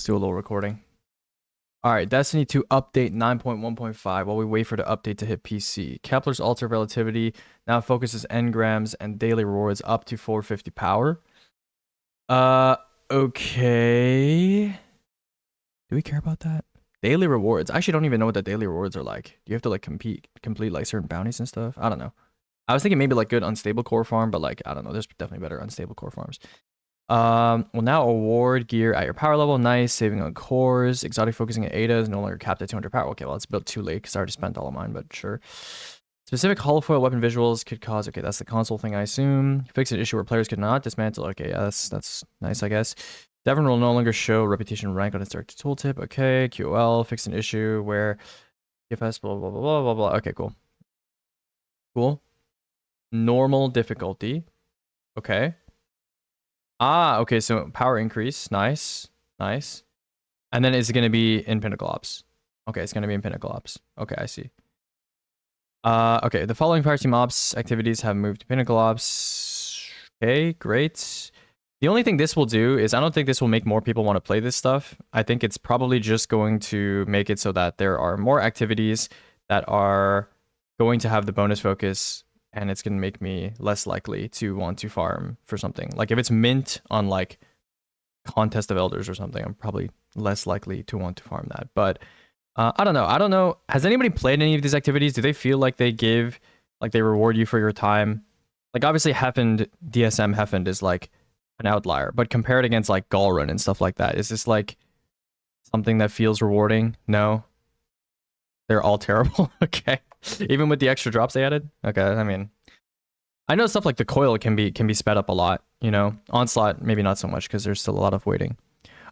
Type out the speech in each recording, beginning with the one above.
Let's do a little recording. All right, Destiny 2 update 9.1.5 while we wait for the update to hit PC. Kepler's Altar of Relativity now focuses engrams and daily rewards up to 450 power. Okay. Do we care about that? Daily rewards. I actually don't even know what the daily rewards are like. Do you have to like complete like certain bounties and stuff? I don't know. I was thinking maybe like good unstable core farm, but like I don't know. There's definitely better unstable core farms. Will now award gear at your power level. Nice. Saving on cores. Exotic focusing at Ada is no longer capped at 200 power. Okay, well, it's built too late because I already spent all of mine, but sure. Specific holofoil weapon visuals could cause... Okay, that's the console thing, I assume. Fix an issue where players could not dismantle. Okay, yeah, that's nice, I guess. Devon will no longer show reputation rank on its directed tooltip. Okay, QOL. Fix an issue where... DFS, blah, blah, blah, blah, blah, blah. Okay, cool. Cool. Normal difficulty. Okay. Ah, okay, so power increase. Nice. Nice. And then is it going to be in Pinnacle Ops? Okay, it's going to be in Pinnacle Ops. Okay, I see. Okay, the following fire team ops activities have moved to Pinnacle Ops. Okay, great. The only thing this will do is I don't think this will make more people want to play this stuff. I think it's probably just going to make it so that there are more activities that are going to have the bonus focus, and it's going to make me less likely to want to farm for something. Like if it's mint on like Contest of Elders or something, I'm probably less likely to want to farm that. But I don't know. Has anybody played any of these activities? Do they feel like they give, like they reward you for your time? Like obviously Heffend, DSM Heffend is like an outlier, but compared against like Galrun and stuff like that, is this like something that feels rewarding? No? They're all terrible? Okay. Even with the extra drops they added? Okay, I mean, I know stuff like the coil can be sped up a lot, you know? Onslaught, maybe not so much because there's still a lot of waiting.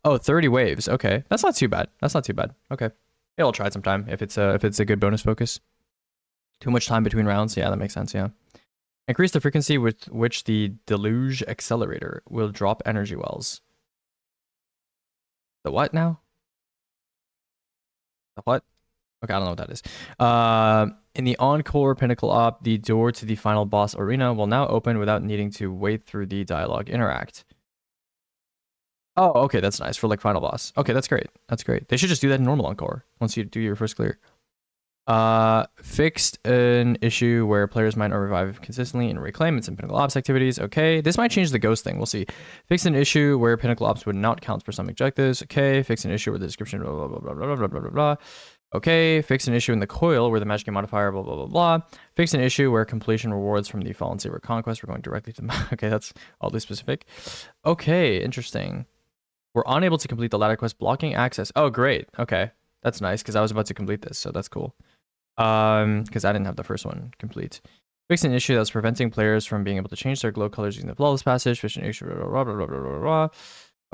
Oh, 30 waves. Okay. That's not too bad. That's not too bad. Okay. Yeah, I'll try it sometime if it's a good bonus focus. Too much time between rounds. Yeah, that makes sense. Yeah. Increase the frequency with which the Deluge Accelerator will drop energy wells. The what now? The what? Okay, I don't know what that is. In the Encore Pinnacle Op, the door to the final boss arena will now open without needing to wait through the dialogue interact. Oh, okay, that's nice for like final boss. Okay, that's great. That's great. They should just do that in normal Encore once you do your first clear. Fixed an issue where players might not revive consistently and reclaim in some Pinnacle Ops activities. Okay, this might change the ghost thing. We'll see. Fixed an issue where Pinnacle Ops would not count for some objectives. Okay, fixed an issue where the description blah blah blah blah blah blah blah blah blah. Okay, fix an issue in the coil where the magic modifier blah blah blah blah. Fix an issue where completion rewards from the Fallen Saber conquest. We're going directly to okay, that's oddly specific. Okay, interesting. We're unable to complete the ladder quest blocking access. Oh, great. Okay, that's nice because I was about to complete this, so that's cool. Because I didn't have the first one complete. Fix an issue that's preventing players from being able to change their glow colors using the flawless passage. Fix an issue. Blah, blah, blah, blah, blah, blah.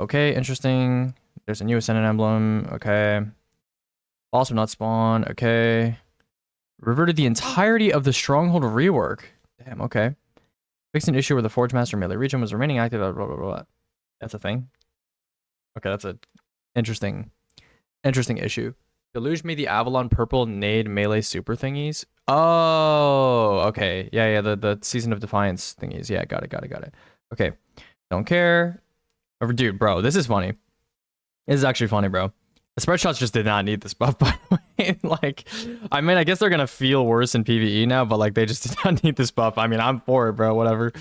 Okay, interesting. There's a new ascendant emblem. Okay. Also not spawn. Okay. Reverted the entirety of the stronghold rework. Damn. Okay. Fix an issue where the Forge Master melee region was remaining active. Blah, blah, blah, blah. That's a thing. Okay, that's a interesting issue. Deluge made the Avalon purple nade melee super thingies. Oh, okay. Yeah, the Season of Defiance thingies. Yeah, got it. Okay. Don't care. Oh, dude, bro, this is funny. This is actually funny, bro. The spread shots just did not need this buff, by the way. Like, I mean, I guess they're gonna feel worse in PvE now, but like they just did not need this buff. I mean, I'm for it, bro. Whatever.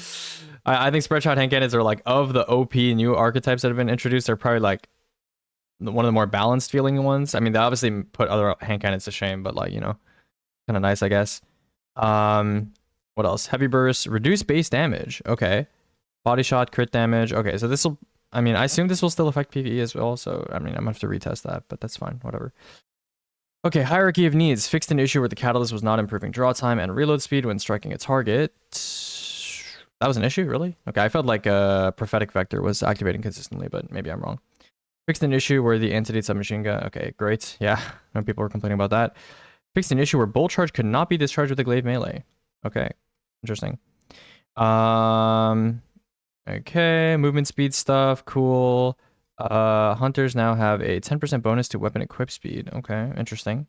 I think spread shot hand cannons are like, of the OP new archetypes that have been introduced, they're probably like one of the more balanced feeling ones. I mean, they obviously put other hand cannons to shame, but like, you know, kind of nice, I guess. What else? Heavy burst, reduce base damage. Okay. Body shot, crit damage. Okay, so this will, I mean, I assume this will still affect PvE as well. So, I mean, I'm gonna have to retest that, but that's fine. Whatever. Okay, hierarchy of needs. Fixed an issue where the catalyst was not improving draw time and reload speed when striking a target. That was an issue, really? Okay, I felt like prophetic vector was activating consistently, but maybe I'm wrong. Fixed an issue where the antidate submachine gun. Okay, great. Yeah, no people were complaining about that. Fixed an issue where bolt charge could not be discharged with the glaive melee. Okay, interesting. Okay, movement speed stuff, cool. Hunters now have a 10% bonus to weapon equip speed. Okay, interesting.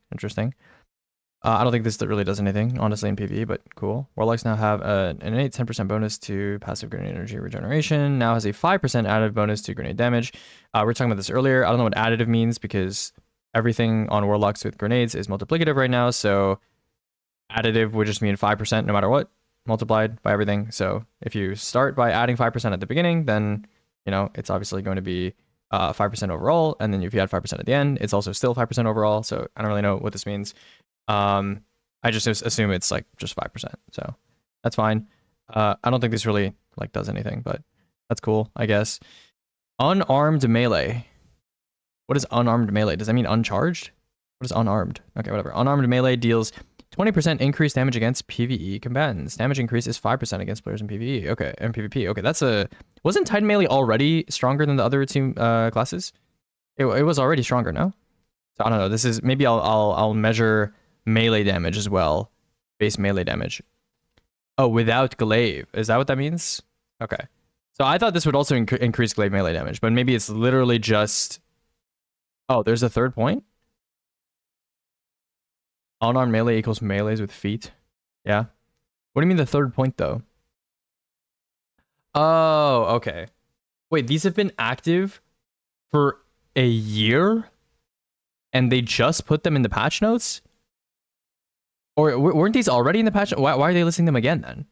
I don't think this really does anything, honestly, in PvE, but cool. Warlocks now have an innate 10% bonus to passive grenade energy regeneration. Now has a 5% additive bonus to grenade damage. We were talking about this earlier. I don't know what additive means because everything on Warlocks with grenades is multiplicative right now. So additive would just mean 5% no matter what, multiplied by everything. So if you start by adding 5% at the beginning, then, you know, it's obviously going to be 5% overall. And then if you add 5% at the end, it's also still 5% overall. So I don't really know what this means. I just assume it's like just 5%, so that's fine. I don't think this really like does anything, but that's cool, I guess. Unarmed melee. What is unarmed melee? Does that mean uncharged? What is unarmed? Okay, whatever. Unarmed melee deals 20% increased damage against PvE combatants. Damage increase is 5% against players in PvE. Okay, and PvP. Okay, that's a... Wasn't Titan melee already stronger than the other two classes? It was already stronger, no? So I don't know. This is... Maybe I'll measure melee damage as well. Base melee damage. Oh, without glaive. Is that what that means? Okay. So I thought this would also increase glaive melee damage, but maybe it's literally just... Oh, there's a third point? Unarmed melee equals melees with feet. Yeah. What do you mean the third point, though? Oh, okay. Wait, these have been active for a year? And they just put them in the patch notes? Or weren't these already in the patch? Why are they listing them again then?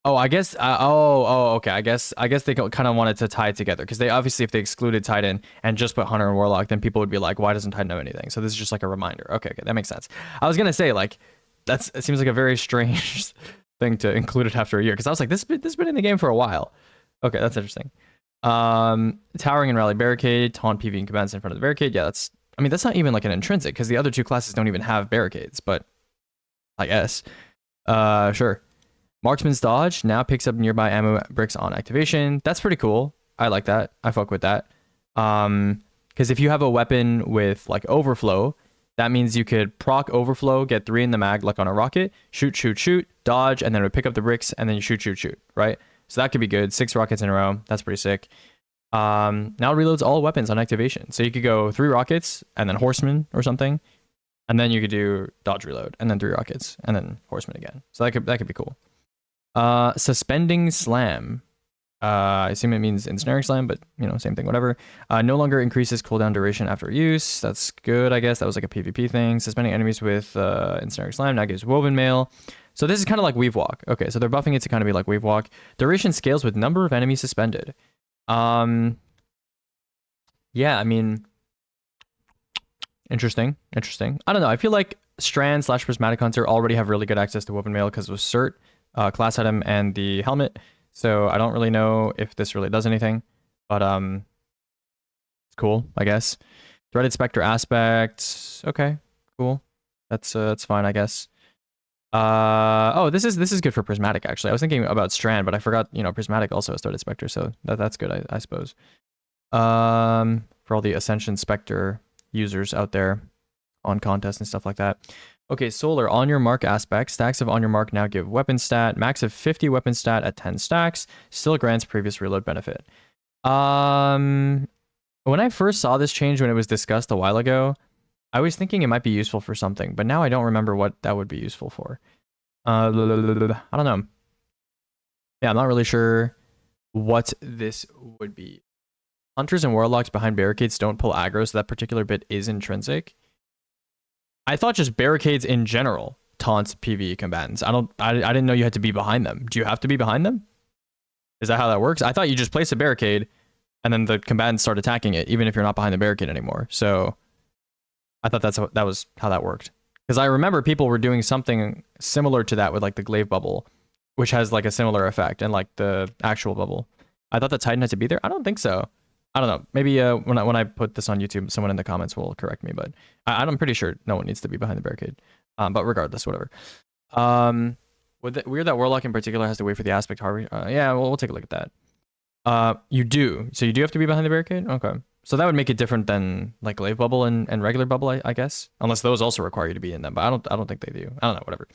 Oh, I guess. Okay. I guess they kind of wanted to tie it together because they obviously, if they excluded Titan and just put Hunter and Warlock, then people would be like, why doesn't Titan know anything? So this is just like a reminder. Okay, that makes sense. I was gonna say like it seems like a very strange thing to include it after a year because I was like, this has been in the game for a while. Okay, that's interesting. Towering and rally barricade, taunt PV and combatants in front of the barricade. Yeah, that's not even like an intrinsic because the other two classes don't even have barricades, but I guess. Sure. Marksman's dodge now picks up nearby ammo bricks on activation. That's pretty cool. I like that. I fuck with that. Because if you have a weapon with like overflow, that means you could proc overflow, get 3 in the mag like on a rocket, shoot, dodge, and then it would pick up the bricks, and then you shoot, right? So that could be good. 6 rockets in a row. That's pretty sick. Now it reloads all weapons on activation. So you could go 3 rockets, and then horseman or something, and then you could do dodge reload, and then 3 rockets, and then horseman again. So that could be cool. Suspending slam. I assume it means ensnaring slam, but same thing, whatever. No longer increases cooldown duration after use. That's good, I guess. That was like a PvP thing. Suspending enemies with ensnaring slam now gives woven mail. So this is kind of like weave walk. Okay, so they're buffing it to kind of be like weave walk. Duration scales with number of enemies suspended. Yeah, I mean, interesting. I don't know. I feel like Strand / Prismatic Hunter already have really good access to woven mail because of Cert. Class item and the helmet, so I don't really know if this really does anything, but it's cool, I guess. Threaded Spectre aspect, okay, cool. That's fine, I guess. Oh, this is good for Prismatic actually. I was thinking about Strand, but I forgot Prismatic also has Threaded Spectre, so that's good, I suppose. For all the Ascension Spectre users out there on contests and stuff like that. Okay, Solar, on your mark aspect. Stacks of on your mark now give weapon stat. Max of 50 weapon stat at 10 stacks. Still grants previous reload benefit. When I first saw this change when it was discussed a while ago, I was thinking it might be useful for something, but now I don't remember what that would be useful for. I don't know. Yeah, I'm not really sure what this would be. Hunters and Warlocks behind barricades don't pull aggro, so that particular bit is intrinsic. I thought just barricades in general taunts PvE combatants. I didn't know you had to be behind them. Do you have to be behind them? Is that how that works? I thought you just place a barricade and then the combatants start attacking it, even if you're not behind the barricade anymore. So I thought that was how that worked. Because I remember people were doing something similar to that with like the glaive bubble, which has like a similar effect, and like the actual bubble. I thought the Titan had to be there. I don't think so. I don't know. Maybe when I put this on YouTube, someone in the comments will correct me, but I'm pretty sure no one needs to be behind the barricade. But regardless, whatever. Weird that Warlock in particular has to wait for the aspect harvest. Yeah, well, we'll take a look at that. You do. So you do have to be behind the barricade? Okay. So that would make it different than like glaive bubble and regular bubble, I guess. Unless those also require you to be in them, but I don't think they do. I don't know, whatever.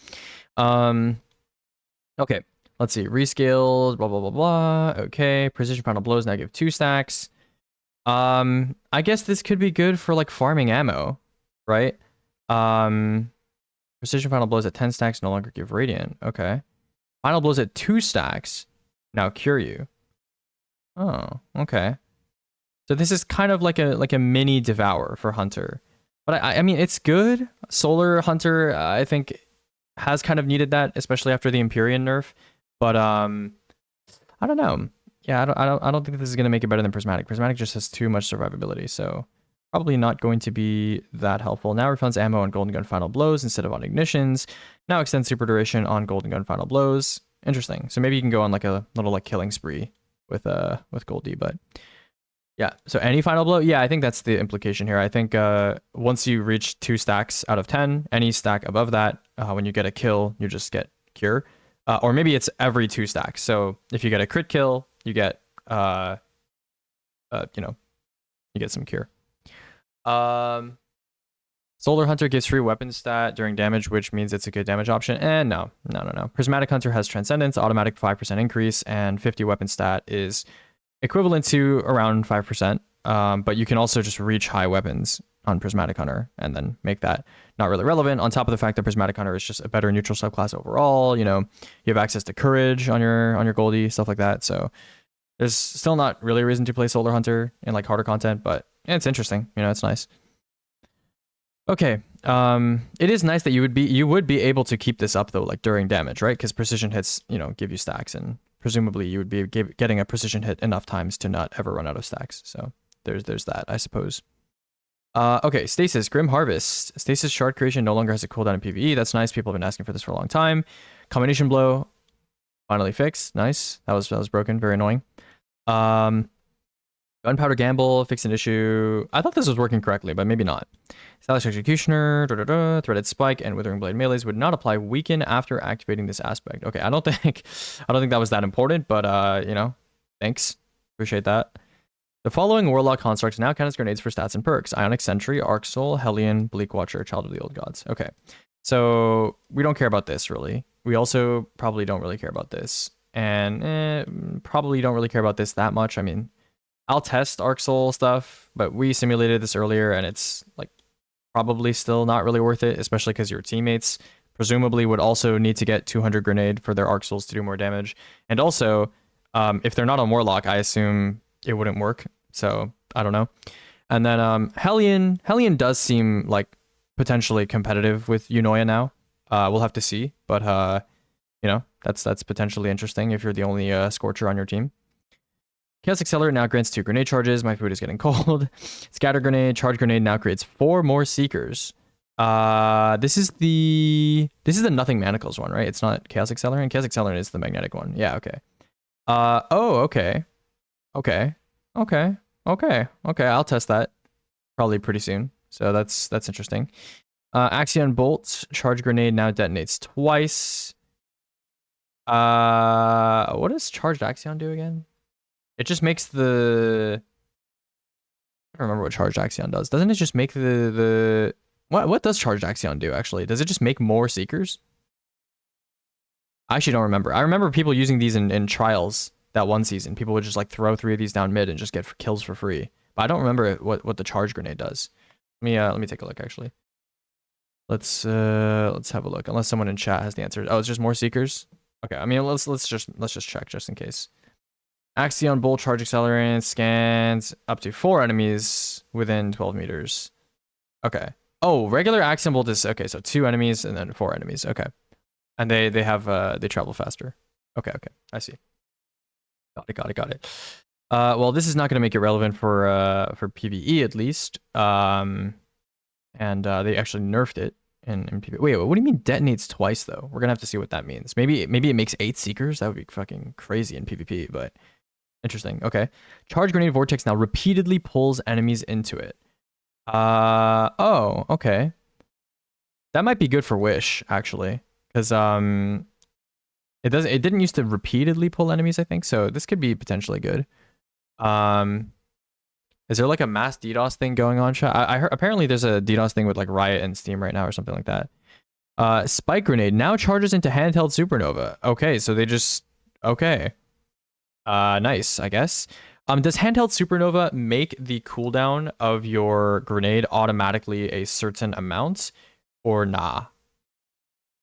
Okay. Let's see. Rescaled, blah, blah, blah, blah. Okay. Precision panel blows now give 2 stacks. I guess this could be good for like farming ammo, right? Precision final blows at 10 stacks no longer give radiant. Okay. Final blows at 2 stacks now cure you. Oh, okay. So this is kind of like a mini devour for Hunter. But I mean it's good. Solar Hunter I think has kind of needed that, especially after the Empyrean nerf. But I don't know. Yeah, I don't think this is gonna make it better than Prismatic. Prismatic just has too much survivability, so probably not going to be that helpful. Now refunds ammo on Golden Gun Final Blows instead of on Ignitions. Now extends super duration on Golden Gun Final Blows. Interesting. So maybe you can go on like a little like killing spree with Goldie, but yeah. So any final blow, yeah, I think that's the implication here. I think once you reach 2 stacks out of 10, any stack above that, when you get a kill, you just get cure. Or maybe it's every 2 stacks. So if you get a crit kill, you get you get some cure. Solar Hunter gives free weapon stat during damage, which means it's a good damage option. And no. Prismatic Hunter has Transcendence, automatic 5% increase, and 50 weapon stat is equivalent to around 5%. But you can also just reach high weapons on Prismatic Hunter and then make that not really relevant. On top of the fact that Prismatic Hunter is just a better neutral subclass overall. You have access to Courage on your Goldie, stuff like that. So there's still not really a reason to play Solar Hunter in like harder content, but it's interesting. It's nice. Okay. It is nice that you would be able to keep this up though, like during damage, right? Because precision hits, give you stacks, and presumably you would be getting a precision hit enough times to not ever run out of stacks. So there's that, I suppose. Okay, Stasis, Grim Harvest. Stasis shard creation no longer has a cooldown in PvE. That's nice. People have been asking for this for a long time. Combination blow, finally fixed. Nice. That was broken. Very annoying. Gunpowder Gamble, fix an issue. I thought this was working correctly, but maybe not. Stylish Executioner, Threaded Spike, and Withering Blade melees would not apply weaken after activating this aspect. Okay, I don't think that was that important, but thanks. Appreciate that. The following Warlock constructs now count as grenades for stats and perks: Ionic Sentry, Arc Soul, Hellion, Bleak Watcher, Child of the Old Gods. Okay, so we don't care about this really. We also probably don't really care about this, and probably don't really care about this that much. I mean, I'll test Arc Soul stuff, but we simulated this earlier, and it's like probably still not really worth it, especially because your teammates presumably would also need to get 200 grenade for their Arc Souls to do more damage. And also, if they're not on Warlock, I assume it wouldn't work. So I don't know. And then Hellion does seem like potentially competitive with Eunoia now. We'll have to see, but that's potentially interesting if you're the only Scorcher on your team. Chaos Accelerate now grants 2 grenade charges. My food is getting cold. Scatter Grenade, Charge Grenade now creates 4 more Seekers. This is the Nothing Manacles one, right? It's not Chaos Accelerant. Chaos Accelerant is the magnetic one. Yeah, okay. Okay. I'll test that probably pretty soon. So that's interesting. Axion Bolt, Charge Grenade now detonates twice. What does Charged Axion do again? It just makes the... I don't remember what Charged Axion does. Doesn't it just make the... What does Charged Axion do, actually? Does it just make more Seekers? I actually don't remember. I remember people using these in trials that one season. People would just like throw 3 of these down mid and just get kills for free. But I don't remember what the Charge Grenade does. Let me take a look, actually. Let's have a look. Unless someone in chat has the answer. Oh, it's just more Seekers? Okay, I mean, let's just check just in case. Axion Bolt, Charge Accelerant, scans up to 4 enemies within 12 meters. Okay. Oh, regular Axion Bolt is... Okay, so 2 enemies and then 4 enemies. Okay. And they travel faster. Okay. I see. Got it. Well, this is not going to make it relevant for PvE at least. And they actually nerfed it in PvE. Wait, what do you mean detonates twice though? We're gonna have to see what that means. Maybe it makes 8 Seekers. That would be fucking crazy in PvP, but interesting. Okay. Charge Grenade Vortex now repeatedly pulls enemies into it. Oh, okay. That might be good for Wish, actually. Because it didn't used to repeatedly pull enemies, I think, so this could be potentially good. Is there like a mass DDoS thing going on? I heard apparently there's a DDoS thing with like Riot and Steam right now or something like that. Spike Grenade now charges into handheld supernova. Okay, so they just... Okay. Nice, I guess. Does handheld supernova make the cooldown of your grenade automatically a certain amount, or nah?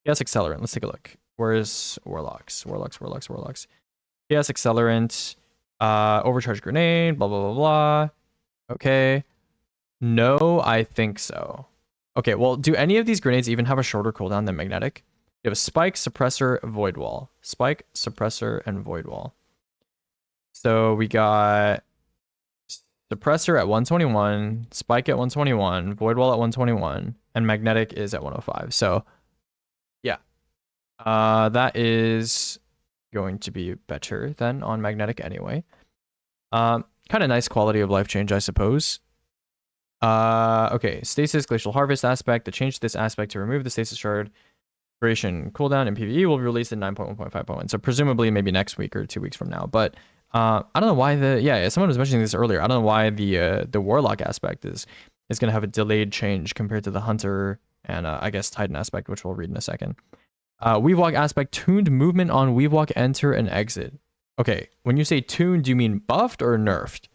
Chaos Accelerant. Let's take a look. Where's Warlocks? Warlocks. Chaos Accelerant. Overcharge Grenade. Blah, blah, blah, blah. Okay. No, I think so. Okay, well, do any of these grenades even have a shorter cooldown than Magnetic? You have a Spike, Suppressor, Void Wall. Spike, Suppressor, and Void Wall. So we got Suppressor at 121, Spike at 121, Void Wall at 121, and Magnetic is at 105. So, yeah. That is going to be better than on Magnetic anyway. Kind of nice quality of life change, I suppose. Okay, Stasis, Glacial Harvest aspect. The change to this aspect to remove the Stasis Shard duration cooldown in PvE will be released in 9.1.5.1. So presumably maybe next week or 2 weeks from now. But I don't know why someone was mentioning this earlier. I don't know why the Warlock aspect is going to have a delayed change compared to the Hunter and I guess Titan aspect, which we'll read in a second. Weavewalk aspect, tuned movement on Weavewalk enter and exit. Okay, when you say tuned, do you mean buffed or nerfed?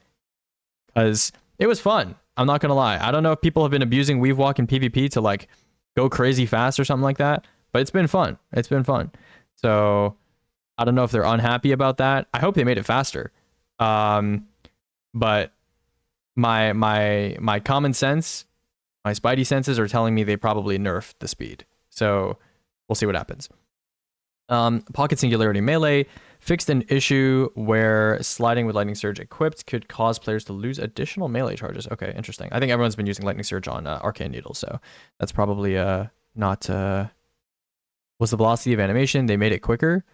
Because it was fun. I'm not gonna lie. I don't know if people have been abusing Weavewalk in PvP to like go crazy fast or something like that, but it's been fun. It's been fun. So I don't know if they're unhappy about that. I hope they made it faster. But my common sense, my spidey senses are telling me they probably nerfed the speed. So we'll see what happens. Pocket Singularity Melee fixed an issue where sliding with Lightning Surge equipped could cause players to lose additional melee charges. Okay, interesting. I think everyone's been using Lightning Surge on Arcane Needle, so that's probably not... was the velocity of animation? They made it quicker?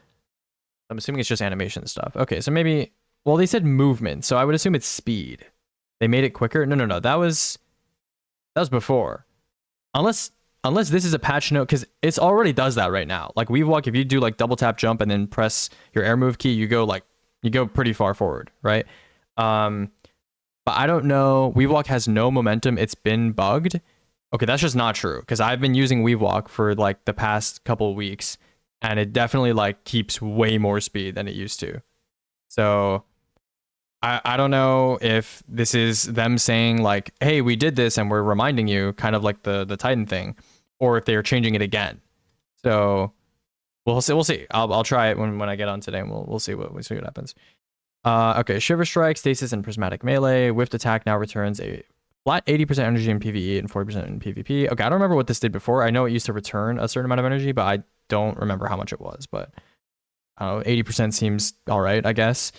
I'm assuming it's just animation stuff. Okay, so maybe... Well, they said movement, so I would assume it's speed. They made it quicker? No. That was before. Unless this is a patch note, because it already does that right now. Like Weavewalk, if you do like double tap jump and then press your air move key, you go pretty far forward, right? But I don't know. Weavewalk has no momentum. It's been bugged. Okay, that's just not true, because I've been using Weavewalk for like the past couple of weeks, and it definitely like keeps way more speed than it used to. So I don't know if this is them saying like, hey, we did this and we're reminding you, kind of like the Titan thing, or if they're changing it again. So we'll see. I'll try it when I get on today, and we'll see what happens. Okay, Shiver Strike, Stasis, and Prismatic Melee. Whiffed attack now returns a flat 80% energy in PvE and 40% in PvP. Okay, I don't remember what this did before. I know it used to return a certain amount of energy, but I don't remember how much it was. But I don't know, 80% seems all right, I guess.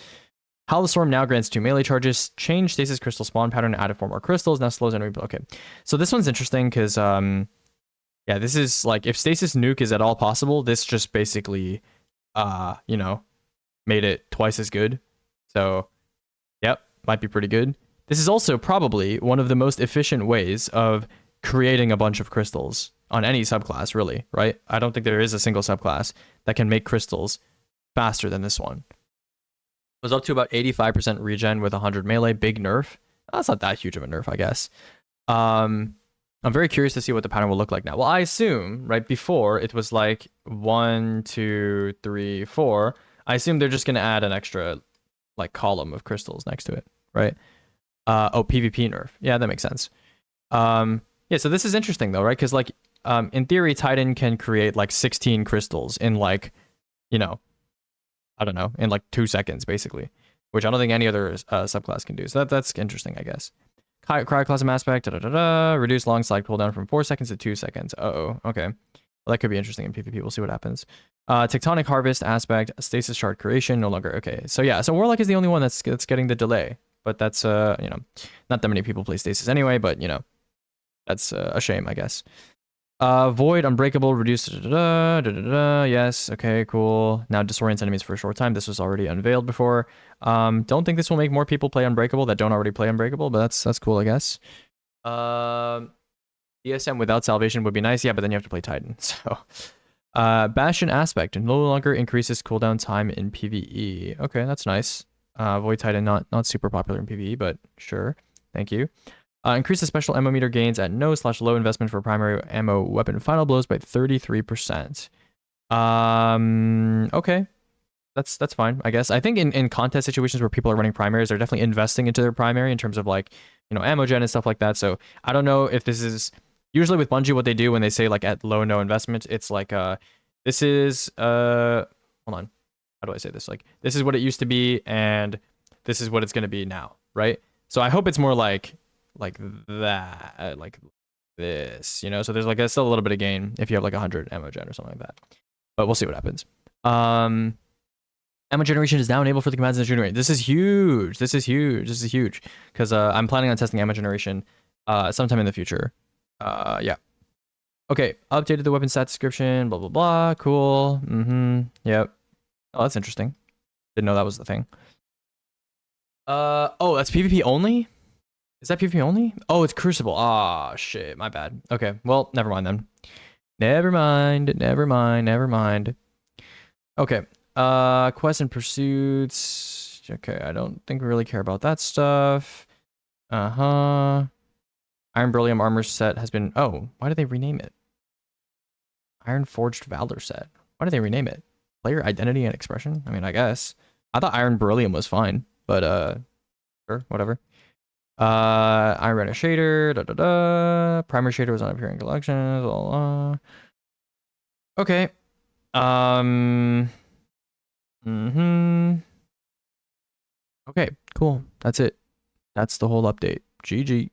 Howl the Storm now grants 2 melee charges. Change Stasis Crystal spawn pattern and added 4 more crystals. Now slows enemy. Okay, so this one's interesting because yeah, this is like if Stasis Nuke is at all possible, this just basically made it twice as good. So yep, might be pretty good. This is also probably one of the most efficient ways of creating a bunch of crystals on any subclass, really, right? I don't think there is a single subclass that can make crystals faster than this one. It was up to about 85% regen with 100 melee. Big nerf. That's not that huge of a nerf, I guess. I'm very curious to see what the pattern will look like now. Well, I assume, right, before it was like 1, 2, 3, 4. I assume they're just going to add an extra like column of crystals next to it, right? PvP nerf. Yeah, that makes sense. Yeah, so this is interesting though, right? Because like in theory, Titan can create like 16 crystals in like, I don't know, in like 2 seconds, basically, which I don't think any other subclass can do. So that's interesting, I guess. Cryoclasm aspect, reduce long slide cooldown from 4 seconds to 2 seconds. Okay. Well, that could be interesting in PvP. We'll see what happens. Tectonic Harvest aspect, Stasis Shard creation, no longer. Okay, so yeah, so Warlock is the only one that's getting the delay, but that's not that many people play Stasis anyway, but that's a shame, I guess. Void, Unbreakable, reduce. Yes, okay, cool. Now disorients enemies for a short time. This was already unveiled before. Don't think this will make more people play Unbreakable that don't already play Unbreakable, but that's cool, I guess. DSM without salvation would be nice, yeah, but then you have to play Titan. So, Bastion aspect no longer increases cooldown time in PvE. Okay, that's nice. Void Titan not super popular in PvE, but sure. Thank you. Increases special ammo meter gains at no/low investment for primary ammo weapon final blows by 33%. Okay. That's fine, I guess. I think in contest situations where people are running primaries, they're definitely investing into their primary in terms of like, ammo gen and stuff like that. So I don't know if this is Usually with Bungie, what they do when they say like at low no investment, it's like this is hold on, how do I say this? Like this is what it used to be, and this is what it's gonna be now, right? So I hope it's more like that, like this, you know. So there's like still a little bit of gain if you have like 100 ammo gen or something like that. But we'll see what happens. Ammo generation is now enabled for the commands in the shooting range. This is huge. This is huge. This is huge because I'm planning on testing ammo generation sometime in the future. Yeah. Okay, updated the weapon stat description, blah, blah, blah. Cool. Yep. Oh, that's interesting. Didn't know that was the thing. Oh, that's PvP only? Is that PvP only? Oh, it's Crucible. Ah, shit. My bad. Okay, well, never mind then. Never mind. Never mind. Never mind. Okay. Quests and pursuits. Okay, I don't think we really care about that stuff. Uh-huh. Iron Beryllium armor set has been... Oh, why did they rename it? Iron Forged Valor set. Why did they rename it? Player identity and expression? I mean, I guess. I thought Iron Beryllium was fine, but sure, whatever. Iron Rena shader, da da da. Primer shader was not appearing in collections, blah, blah. Okay. Okay, cool. That's it. That's the whole update. GG.